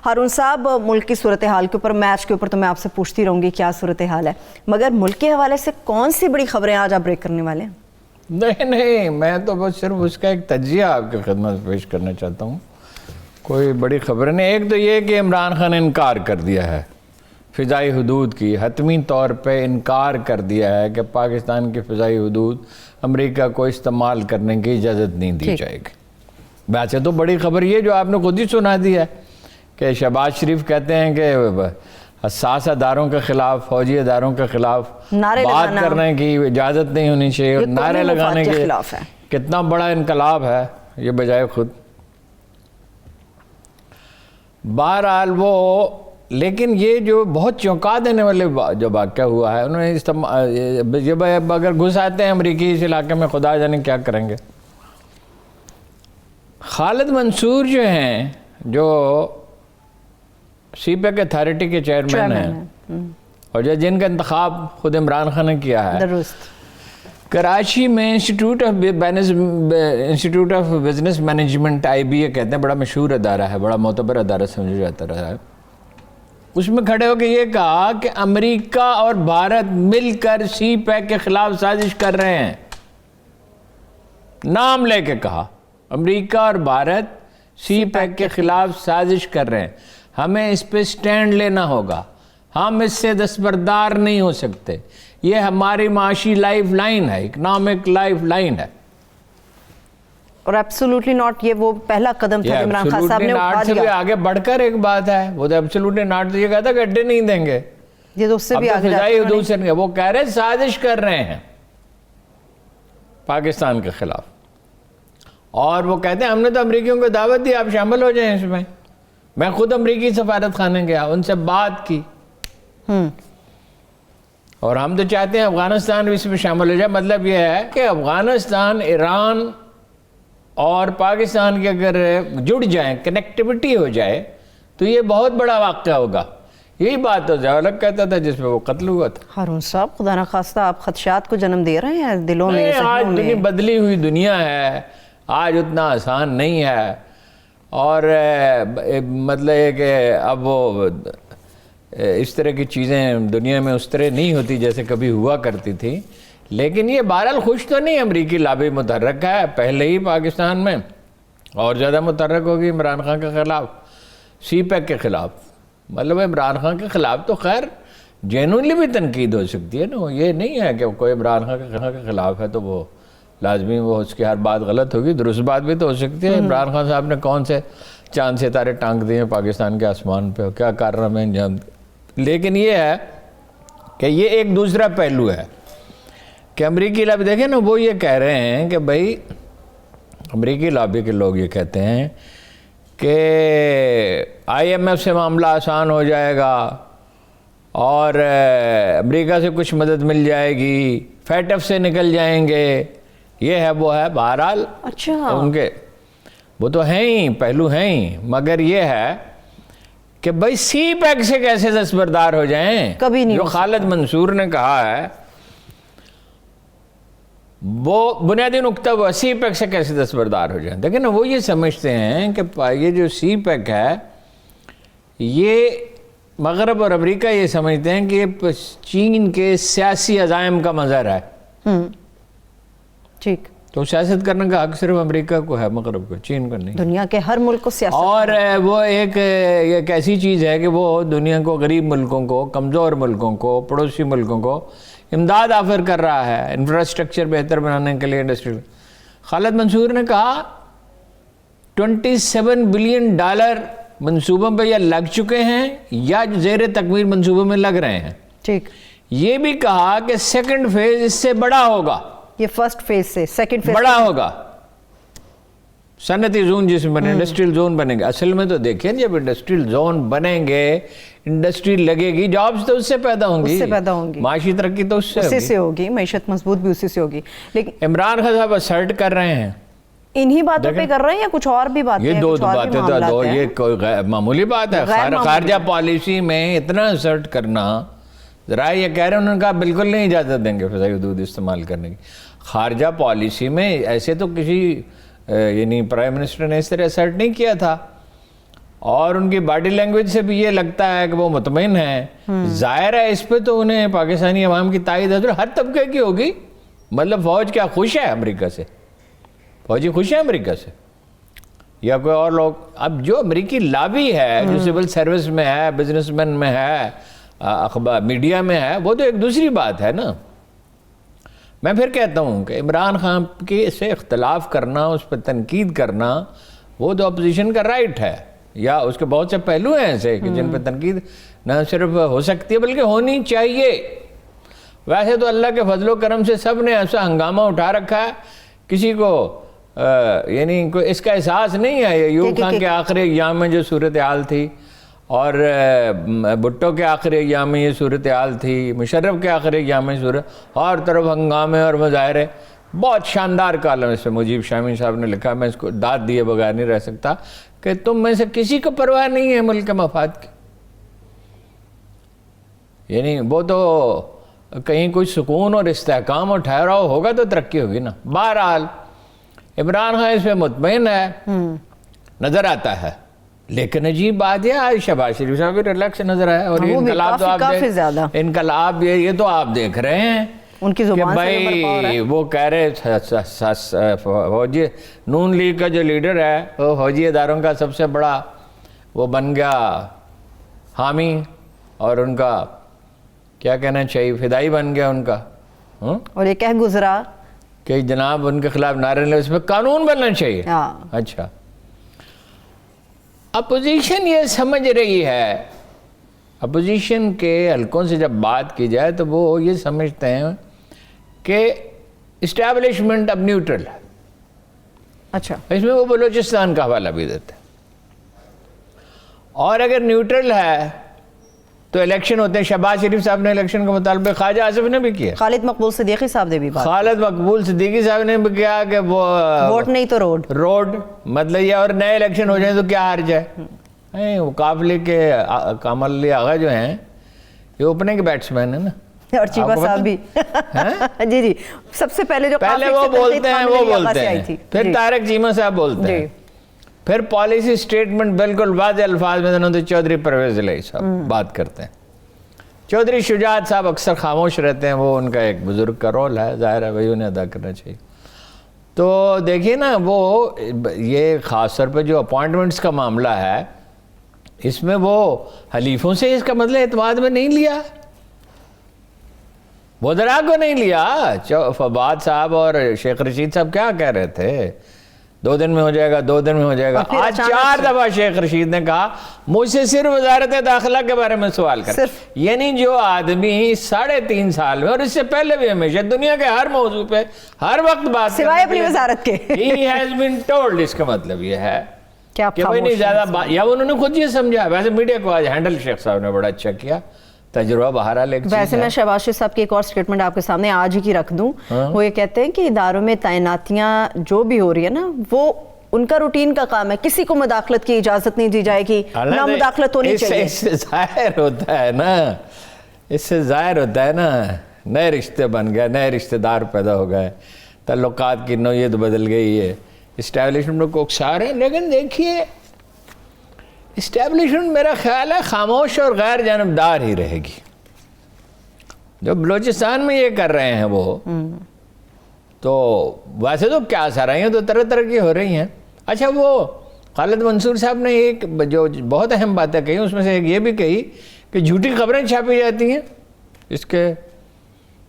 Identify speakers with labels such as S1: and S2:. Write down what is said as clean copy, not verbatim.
S1: ہارون صاحب، ملک کی صورتحال کے اوپر، میچ کے اوپر تو میں آپ سے پوچھتی رہوں گی کیا صورتحال ہے، مگر ملک کے حوالے سے کون سی بڑی خبریں آج آپ بریک کرنے والے ہیں؟
S2: نہیں، میں تو بس صرف اس کا ایک تجزیہ آپ کی خدمت پیش کرنا چاہتا ہوں. کوئی بڑی خبر نہیں. ایک تو یہ کہ عمران خان نے انکار کر دیا ہے فضائی حدود کی، حتمی طور پہ انکار کر دیا ہے کہ پاکستان کی فضائی حدود امریکہ کو استعمال کرنے کی اجازت نہیں دی جائے گی. ویسے تو بڑی خبر یہ جو آپ نے خود ہی سنا دی ہے کہ شہباز شریف کہتے ہیں کہ حساس اداروں کے خلاف، فوجی اداروں کے خلاف بات کرنے کی اجازت نہیں ہونی چاہیے، اور نعرے لگانے کے
S1: خلاف ہے.
S2: کتنا بڑا انقلاب ہے یہ بجائے خود. بہرحال وہ، لیکن یہ جو بہت چونکا دینے والے جو واقعہ ہوا ہے، انہوں نے جب اگر گھس آتے ہیں امریکی اس علاقے میں، خدا جانے کیا کریں گے. خالد منصور جو ہیں، جو سی پیک اتھارٹی کے چیئرمین ہیں، اور جن کا انتخاب خود عمران خان نے کیا ہے، کراچی میں institute of business management IBA کہتے ہیں، بڑا مشہور ادارہ ہے، بڑا معتبر ادارہ سمجھا جاتا رہا ہے. اس میں کھڑے ہو کے یہ کہا کہ امریکہ اور بھارت مل کر سی پیک کے خلاف سازش کر رہے ہیں. نام لے کے کہا، امریکہ اور بھارت سی پیک کے خلاف سازش کر رہے ہیں، ہمیں اس پہ سٹینڈ لینا ہوگا، ہم اس سے دستبردار نہیں ہو سکتے، یہ ہماری معاشی لائف لائن ہے، اکنامک لائف لائن ہے.
S1: اور ایبسولوٹلی ناٹ، یہ وہ پہلا قدم تھا عمران خان صاحب نے اٹھا
S2: سے بھی آگے بڑھ کر ایک بات ہے. وہ تو ایبسولوٹلی ناٹ تو یہ کہتا کہ اڈے نہیں دیں گے،
S1: یہ تو اس سے بھی آگے
S2: فضائی حدود سے نہیں. وہ کہہ رہے سازش کر رہے ہیں پاکستان کے خلاف، اور وہ کہتے ہیں ہم نے تو امریکیوں کو دعوت دی، آپ شامل ہو جائیں اس میں. میں خود امریکی سفارت خانے گیا، ان سے بات کی، اور ہم تو چاہتے ہیں افغانستان بھی اس میں شامل ہو جائے. مطلب یہ ہے کہ افغانستان، ایران اور پاکستان کے اگر جڑ جائیں، کنیکٹیوٹی ہو جائے، تو یہ بہت بڑا واقعہ ہوگا. یہی بات تو ضیاء-الحق کہتا تھا جس پہ وہ قتل ہوا تھا.
S1: ہارون صاحب، خدا نخواستہ آپ خدشات کو جنم دے رہے ہیں دلوں میں.
S2: آج دنیا بدلی ہوئی دنیا ہے، آج اتنا آسان نہیں ہے. اور مطلب یہ کہ اب وہ اس طرح کی چیزیں دنیا میں اس طرح نہیں ہوتی جیسے کبھی ہوا کرتی تھی. لیکن یہ بہرحال خوش تو نہیں. امریکی لابی متحرک ہے پہلے ہی پاکستان میں، اور زیادہ متحرک ہوگی عمران خان کے خلاف، سی پیک کے خلاف. مطلب عمران خان کے خلاف تو خیر جینوئنلی بھی تنقید ہو سکتی ہے نا. یہ نہیں ہے کہ کوئی عمران خان کے خلاف ہے تو وہ لازمی وہ اس کی ہر بات غلط ہوگی، درست بات بھی تو ہو سکتی ہے. عمران خان صاحب نے کون سے چاند ستارے ٹانک دیے پاکستان کے آسمان پہ، کیا کارنامے انجام. لیکن یہ ہے کہ یہ ایک دوسرا پہلو ہے کہ امریکی لابی، دیکھیں نا، وہ یہ کہہ رہے ہیں کہ بھائی امریکی لابی کے لوگ یہ کہتے ہیں کہ IMF سے معاملہ آسان ہو جائے گا، اور امریکہ سے کچھ مدد مل جائے گی، FATF سے نکل جائیں گے، یہ ہے وہ ہے. بہرحال ان کے وہ تو ہیں ہی، پہلو ہیں ہی، مگر یہ ہے کہ بھائی سی پیک سے کیسے دستبردار ہو جائیں.
S1: کبھی نہیں.
S2: جو خالد منصور نے کہا ہے وہ بنیادی نقطہ، وہ سی پیک سے کیسے دستبردار ہو جائیں. دیکھیں نا، وہ یہ سمجھتے ہیں کہ یہ جو سی پیک ہے، یہ مغرب اور امریکہ یہ سمجھتے ہیں کہ یہ چین کے سیاسی عزائم کا مظہر ہے.
S1: ٹھیک.
S2: تو سیاست کرنے کا حق صرف امریکہ کو ہے، مغرب کو، چین کو نہیں.
S1: دنیا کے ہر ملک کو سیاست،
S2: اور وہ ایک ایسی چیز ہے کہ وہ دنیا کو، غریب ملکوں کو، کمزور ملکوں کو، پڑوسی ملکوں کو امداد آفر کر رہا ہے انفراسٹرکچر بہتر بنانے کے لیے، انڈسٹری. خالد منصور نے کہا $27 بلین منصوبوں پہ یا لگ چکے ہیں یا زیر تکمیل منصوبوں میں لگ رہے ہیں.
S1: ٹھیک.
S2: یہ بھی کہا کہ سیکنڈ فیز اس سے بڑا ہوگا.
S1: یہ فرسٹ فیز سے سیکنڈ فیز
S2: بڑا ہوگا. صنعتی زون جس میں انڈسٹریل زون بنے گا. اصل میں تو دیکھیں، جب انڈسٹریل زون بنیں گے، انڈسٹری لگے گی، جابز تو اس سے پیدا ہوں گی، معاشی ترقی تو اسی سے
S1: ہوگی، معیشت مضبوط بھی اسی سے ہوگی. لیکن
S2: عمران خان صاحب اسرٹ کر رہے ہیں،
S1: انہی باتوں پہ کر رہے ہیں یا کچھ اور بھی باتیں؟
S2: یہ دو باتیں تو یہ کوئی معمولی بات ہے. خارجہ پالیسی میں اتنا اسرٹ کرنا، ذرا یہ کہہ رہے ہیں، انہوں نے کہا بالکل نہیں اجازت دیں گے فضائی حدود استعمال کرنے کی. خارجہ پالیسی میں ایسے تو کسی یعنی پرائم منسٹر نے اس طرح اسرٹ نہیں کیا تھا. اور ان کی باڈی لینگویج سے بھی یہ لگتا ہے کہ وہ مطمئن ہیں. ظاہر ہے اس پہ تو انہیں پاکستانی عوام کی تائید ہر طبقے کی ہوگی. مطلب فوج کیا خوش ہے امریکہ سے؟ فوجی خوش ہے امریکہ سے یا کوئی اور لوگ؟ اب جو امریکی لابی ہے جو سول سروس میں ہے، بزنس مین میں ہے، اخبار میڈیا میں ہے، وہ تو ایک دوسری بات ہے نا. میں پھر کہتا ہوں کہ عمران خان کے سے اختلاف کرنا، اس پہ تنقید کرنا، وہ تو اپوزیشن کا رائٹ ہے، یا اس کے بہت سے پہلو ہیں ایسے کہ جن پہ تنقید نہ صرف ہو سکتی ہے بلکہ ہونی چاہیے. ویسے تو اللہ کے فضل و کرم سے سب نے ایسا ہنگامہ اٹھا رکھا ہے، کسی کو یعنی کوئی اس کا احساس نہیں ہے. ایوب خان کے آخری ایام میں جو صورتحال تھی، اور بھٹو کے آخری ایام میں یہ صورتحال تھی، مشرف کے آخری ایام میں ہر طرف ہنگامے اور مظاہرے. بہت شاندار کالم اس میں مجیب شامی صاحب نے لکھا، میں اس کو داد دیے بغیر نہیں رہ سکتا، کہ تم میں سے کسی کو پرواہ نہیں ہے ملک کے مفاد کی. یعنی وہ تو کہیں کوئی سکون اور استحکام اور ٹھہراؤ ہوگا تو ترقی ہوگی نا. بہرحال عمران خان اس پہ مطمئن ہے، نظر آتا ہے. لیکن عجیب بات ہے، آج شہباز شریف صاحب بھی ریلیکس نظر آیا. اور یہ انقلاب تو آپ انقلاب یہ تو آپ دیکھ رہے ہیں
S1: ان کی زبان سے
S2: بھائی وہ کہہ رہے فوجی نون لیگ کا جو لیڈر ہے وہ فوجی اداروں کا سب سے بڑا وہ بن گیا حامی، اور ان کا کیا کہنا چاہیے فدائی بن گیا ان کا.
S1: اور یہ کہہ گزرا
S2: کہ جناب ان کے خلاف نعرے لے، اس پہ قانون بننا چاہیے. اچھا، اپوزیشن یہ سمجھ رہی ہے، اپوزیشن کے حلقوں سے جب بات کی جائے تو وہ یہ سمجھتے ہیں کہ اسٹیبلشمنٹ اب نیوٹرل ہے.
S1: اچھا،
S2: اس میں وہ بلوچستان کا حوالہ بھی دیتے ہیں. اور اگر نیوٹرل ہے تو الیکشن ہوتے ہیں. شہباز شریف صاحب نے الیکشن کا مطالبہ خواجہ آصف نے بھی کیا،
S1: خالد مقبول صدیقی صاحب نے بھی بات،
S2: خالد مقبول صدیقی صاحب نے بھی کیا کہ وہ
S1: ووٹ نہیں تو روڈ
S2: مطلب یہ، اور نئے الیکشن ہو جائیں تو کیا ہار جائے. وہ قافلے کے کامل علی آغا جو ہیں یہ اوپننگ کے بیٹسمین ہیں نا،
S1: اور چیمہ صاحب بھی جی سب سے پہلے جو
S2: وہ بولتے ہیں پھر طارق چیمہ صاحب بولتے ہیں. پھر پالیسی سٹیٹمنٹ بالکل واضح الفاظ میں تو چودھری پرویز الہی صاحب بات کرتے ہیں. چودھری شجاعت صاحب اکثر خاموش رہتے ہیں، وہ ان کا ایک بزرگ کا رول ہے، ظاہر ہے وہی انہیں ادا کرنا چاہیے. تو دیکھیے نا، وہ یہ خاص طور پہ جو اپوائنٹمنٹس کا معاملہ ہے، اس میں وہ حلیفوں سے اس کا مطلب اعتماد میں نہیں لیا، وزراء کو نہیں لیا. فواد صاحب اور شیخ رشید صاحب کیا کہہ رہے تھے، 2 دن میں ہو جائے گا، 2 دن میں ہو جائے گا. آج 4 دفعہ شیخ رشید نے کہا مجھ سے صرف وزارت داخلہ کے بارے میں سوال کر. یعنی جو آدمی 3.5 سال میں اور اس سے پہلے بھی ہمیشہ دنیا کے ہر موضوع پہ ہر وقت بات
S1: سوائے اپنی وزارت کے
S2: he has been told، اس کا مطلب یہ ہے
S1: کہ
S2: بھائی نہیں زیادہ بات، یا انہوں نے خود یہ سمجھا. ویسے میڈیا کو آج ہینڈل شیخ صاحب نے بڑا اچھا کیا، تجربہ بہرحال ایک چیز ہے.
S1: ویسے میں شہباز شریف صاحب کی ایک اور سٹیٹمنٹ آپ کے سامنے آج ہی کی رکھ دوں. وہ یہ کہتے ہیں کہ اداروں میں تعیناتیاں جو بھی ہو رہی ہے نا، وہ ان کا روٹین کا کام ہے، کسی کو مداخلت کی اجازت نہیں دی جائے گی، نہ مداخلت ہونی چاہیے.
S2: اس سے ظاہر ہوتا ہے نا، اس سے ظاہر ہوتا ہے نا، نئے رشتے بن گئے، نئے رشتہ دار پیدا ہو گئے، تعلقات کی نوعیت بدل گئی ہے. اسٹیبلشمنٹ کو اکسا رہے ہیں. لیکن دیکھیے اسٹیبلشمنٹ میرا خیال ہے خاموش اور غیر جانبدار ہی رہے گی. جو بلوچستان میں یہ کر رہے ہیں وہ تو ویسے تو کیا سرائیاں تو طرح طرح کی ہو رہی ہیں. اچھا، وہ خالد منصور صاحب نے ایک جو بہت اہم باتیں کہی، اس میں سے ایک یہ بھی کہی کہ جھوٹی خبریں چھاپی جاتی ہیں اس کے